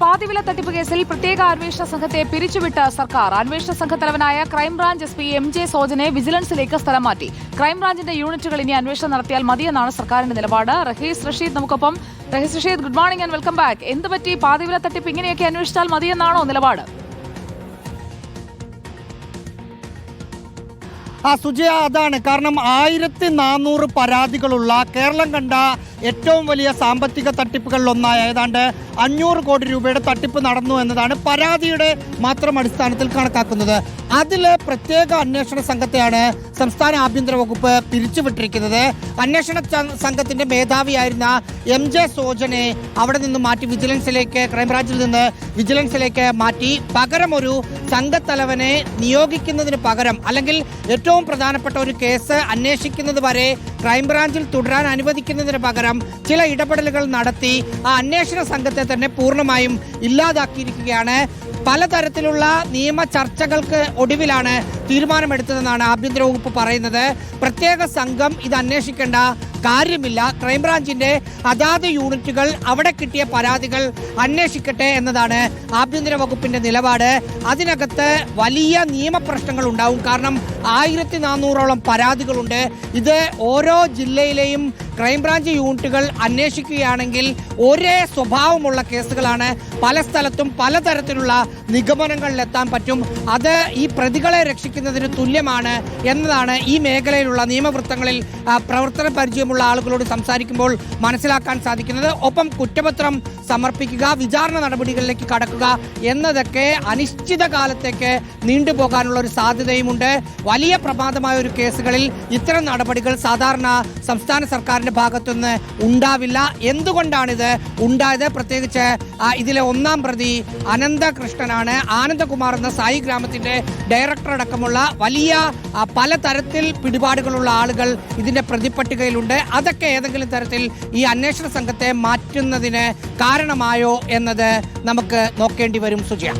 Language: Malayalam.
പാതിവില തട്ടിപ്പ് കേസിൽ പ്രത്യേക അന്വേഷണ സംഘത്തെ പിരിച്ചുവിട്ട സർക്കാർ. അന്വേഷണ സംഘ തലവനായ ക്രൈംബ്രാഞ്ച് എസ് പി MJ സോജനെ വിജിലൻസിലേക്ക് സ്ഥലം മാറ്റി. ക്രൈംബ്രാഞ്ചിന്റെ യൂണിറ്റുകൾ ഇനി അന്വേഷണം നടത്തിയാൽ മതിയെന്നാണ് സർക്കാരിന്റെ നിലപാട്. റഹീസ് റഷീദ് നമുക്കൊപ്പം. Rahees Rasheed, good morning and welcome back. എന്ത് പറ്റി? പാതിവില തട്ടിപ്പ് ഇങ്ങനെയൊക്കെ അന്വേഷിച്ചാൽ മതിയെന്നാണോ നിലപാട്? സുജയ, അതാണ് കാരണം. 1400 പരാതികളുള്ള കേരളം കണ്ട ഏറ്റവും വലിയ സാമ്പത്തിക തട്ടിപ്പുകളിലൊന്നായ ഏതാണ്ട് 500 കോടി രൂപയുടെ തട്ടിപ്പ് നടന്നു എന്നതാണ് പരാതിയുടെ മാത്രം അടിസ്ഥാനത്തിൽ കണക്കാക്കുന്നത്. അതിൽ പ്രത്യേക അന്വേഷണ സംഘത്തെയാണ് സംസ്ഥാന ആഭ്യന്തര വകുപ്പ് പിരിച്ചുവിട്ടിരിക്കുന്നത്. അന്വേഷണ സംഘത്തിന്റെ മേധാവിയായിരുന്ന MJ സോജനെ അവിടെ നിന്ന് മാറ്റി ക്രൈംബ്രാഞ്ചിൽ നിന്ന് വിജിലൻസിലേക്ക് മാറ്റി. പകരം ഒരു സംഘത്തലവനെ നിയോഗിക്കുന്നതിന് പകരം, അല്ലെങ്കിൽ ഏറ്റവും പ്രധാനപ്പെട്ട ഒരു കേസ് അന്വേഷിക്കുന്നത് വരെ ക്രൈംബ്രാഞ്ചിൽ തുടരാൻ അനുവദിക്കുന്നതിന് പകരം ചില ഇടപെടലുകൾ നടത്തി ആ അന്വേഷണ സംഘത്തെ തന്നെ പൂർണ്ണമായും ഇല്ലാതാക്കിയിരിക്കുകയാണ്. പലതരത്തിലുള്ള നിയമ ചർച്ചകൾക്ക് ഒടുവിലാണ് തീരുമാനമെടുത്തതെന്നാണ് ആഭ്യന്തര വകുപ്പ് പറയുന്നത്. പ്രത്യേക സംഘം ഇത് അന്വേഷിക്കേണ്ട കാര്യമില്ല, ക്രൈംബ്രാഞ്ചിന്റെ അതാത് യൂണിറ്റുകൾ അവിടെ കിട്ടിയ പരാതികൾ അന്വേഷിക്കട്ടെ എന്നതാണ് ആഭ്യന്തര വകുപ്പിന്റെ നിലപാട്. അതിനകത്ത് വലിയ നിയമപ്രശ്നങ്ങൾ ഉണ്ടാവും. കാരണം 1400ഓളം പരാതികളുണ്ട്. ഇത് ഓരോ ജില്ലയിലെയും ക്രൈംബ്രാഞ്ച് യൂണിറ്റുകൾ അന്വേഷിക്കുകയാണെങ്കിൽ ഒരേ സ്വഭാവമുള്ള കേസുകളാണ്. പല സ്ഥലത്തും പലതരത്തിലുള്ള നിഗമനങ്ങളിലെത്താൻ പറ്റും. അത് ഈ പ്രതികളെ രക്ഷിക്കുന്നതിന് തുല്യമാണ് എന്നതാണ് ഈ മേഖലയിലുള്ള നിയമവൃത്തങ്ങളിൽ പ്രവർത്തന പരിചയമുള്ള ആളുകളോട് സംസാരിക്കുമ്പോൾ മനസ്സിലാക്കാൻ സാധിക്കുന്നത്. ഒപ്പം കുറ്റപത്രം സമർപ്പിക്കുക, വിചാരണ നടപടികളിലേക്ക് കടക്കുക എന്നതൊക്കെ അനിശ്ചിത കാലത്തേക്ക് നീണ്ടുപോകാനുള്ള ഒരു സാധ്യതയുമുണ്ട്. വലിയ പ്രമാദമായ ഒരു കേസുകളിൽ ഇത്തരം നടപടികൾ സാധാരണ സംസ്ഥാന സർക്കാരിന്റെ ഭാഗത്തുനിന്ന് ഉണ്ടാവില്ല. എന്തുകൊണ്ടാണിത് ഉണ്ടായത്? പ്രത്യേകിച്ച് ഇതിലെ ഒന്നാം പ്രതി അനന്തകൃഷ്ണനാണ്. ആനന്ദകുമാർ എന്ന സായി ഗ്രാമത്തിന്റെ ഡയറക്ടർ അടക്കമുള്ള വലിയ പലതരത്തിൽ പിടിപാടുകളുള്ള ആളുകൾ ഇതിന്റെ പ്രതിപട്ടികയിലുണ്ട്. അതൊക്കെ ഏതെങ്കിലും തരത്തിൽ ഈ അന്വേഷണ സംഘത്തെ മാറ്റുന്നതിന് കാരണമായോ എന്നത് നമുക്ക് നോക്കേണ്ടി വരും സുജയ.